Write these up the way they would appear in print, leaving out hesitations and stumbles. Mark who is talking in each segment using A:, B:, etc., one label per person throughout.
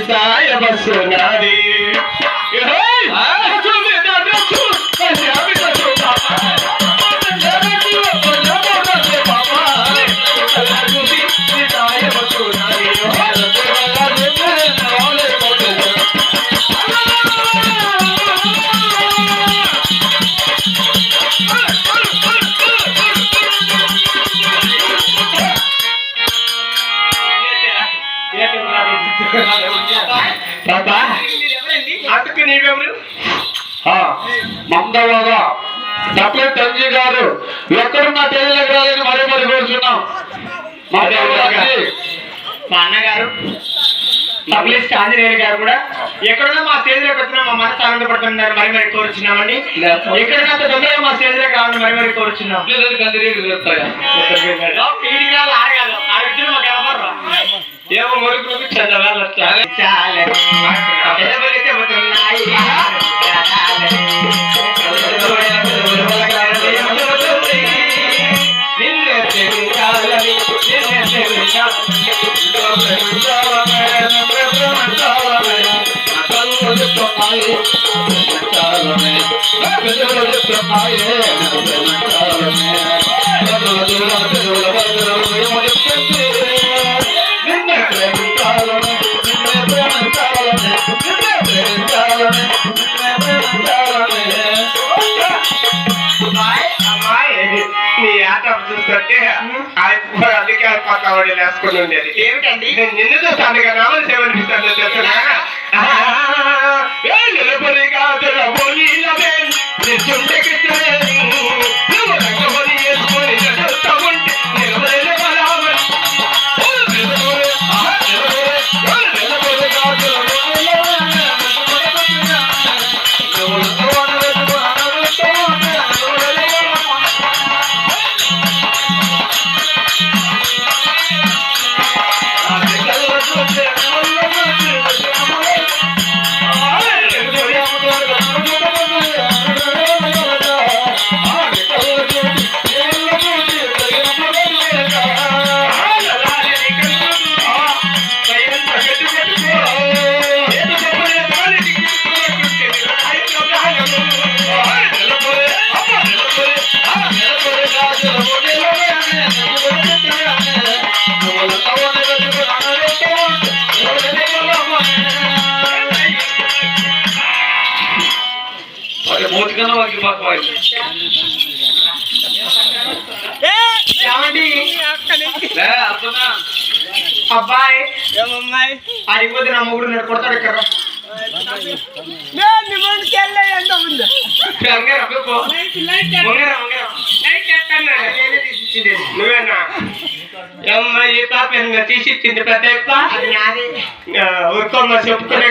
A: సాయ బస్సు నాది అందుకు నీవెవరు? మందవాగా డబ్బులు తంజీ గారు ఎక్కడున్నా తెలియలేక రాదని మరీ మరి కోరుచున్నాం.
B: మా అన్నగారు పబ్లిస్ట్ ఆంజనేయులు గారు కూడా ఎక్కడున్నా మా స్టేజ్లోకి వచ్చినా మా మనసు ఆనందపడుతున్నారు మరి మరి కోరుచున్నామండి. ఎక్కడున్నా తొందరగా మా స్టేజ్లోకి రావాలని మరి మరి కోరుచున్నాం.
A: ఏమో మురుగు చందవాళ్ళు నీ ఆట చూస్తుంటే అందుకే పక్కవాడి వేసుకుని ఉండేది.
B: ఏమిటండి
A: నిన్ను చూస్తాను కదా సేవనిపిస్తాను చెప్తున్నా.
B: అబ్బాయి ఏమమ్మాయి అడిగిపోతే నా మొగుడు నేను కొడతాడు ఇక్కడ
A: నువ్వేనా అమ్మాయి తీసిచ్చింది పెద్ద ఊరుకోమ్మ చెప్పుకునే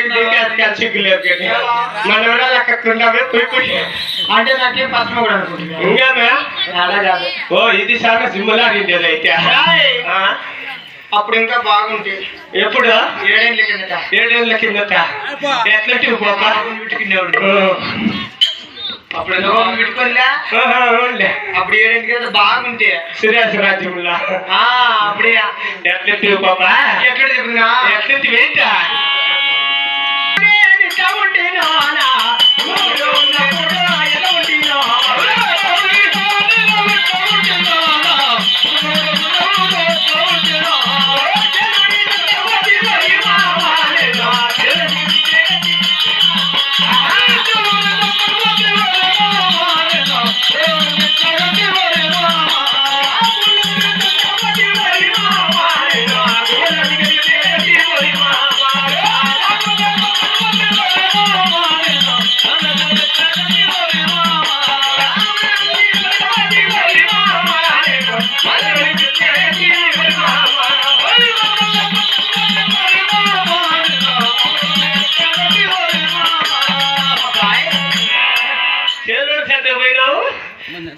A: సిగ్గులేదు కానీ మన ఎవరాలు అక్కడున్నావే పోయి
B: అంటే నాకేం పచ్చమ కూడా అనుకుంటున్నా
A: ఇంకానా
B: అలా కాదు.
A: ఓ ఇది చాలా సింబల్ ఆడింది అయితే
B: అప్పుడు ఇంకా బాగుంది.
A: ఎప్పుడు
B: 7 ఏళ్ళ కిందట
A: ఎట్లటి పాప
B: అప్పుడు పెట్టుకోలే అప్పుడు 7 ఏళ్ళ కింద బాగుంటే
A: సురేష్ రాజ్యంలో
B: అప్పుడే
A: ఎట్లటి పాప
B: ఎక్కడ చెప్పినా
A: ఎట్లటి వేట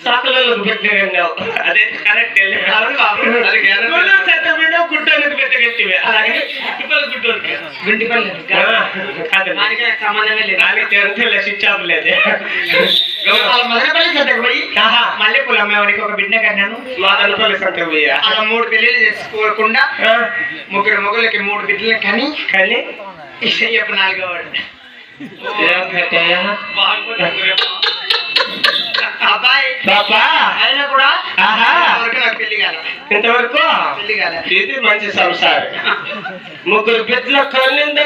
C: సాకలకు పెట్టినావు అదే కరెక్ట్
B: అవును బాబు.
C: అది చెత్త పిండి గుట్టోనికి పెద్ద గట్టివే అలాగే గుట్టోనికి
B: గుంటి పళ్ళు
C: కాదు
B: దానికి నాకు సంబంధమే లేదు.
C: నాకు తెలియదు స్విచ్ ఆఫ్ లేదు
B: వాళ్ళ మదనపల్లి సంతకు పోయి
C: ఆహా.
B: మల్లెపూల అమ్మేవాడికి ఒక బిడ్డ కన్నాను.
C: మా కనుపల్లి సంతకు పోయా
B: అలా 3 పెళ్లిళ్ళు చేసుకోకుండా ముగ్గురు మొగులకి 3 బిడ్డలు కని
C: కానీ
B: ఇప్పుడు 4వ వాడు.
C: ఏం పెట్టాయా
B: అబ్బాయి
C: పాపా
B: అయినా కూడా
C: ఆహా.
B: ఇంతవరకు నాకు పెళ్లి కాల.
C: ఇంతవరకు
B: పెళ్లి కాల.
C: ఇది మంచి సంసారం 3 బిడ్డల కన్నిందంటే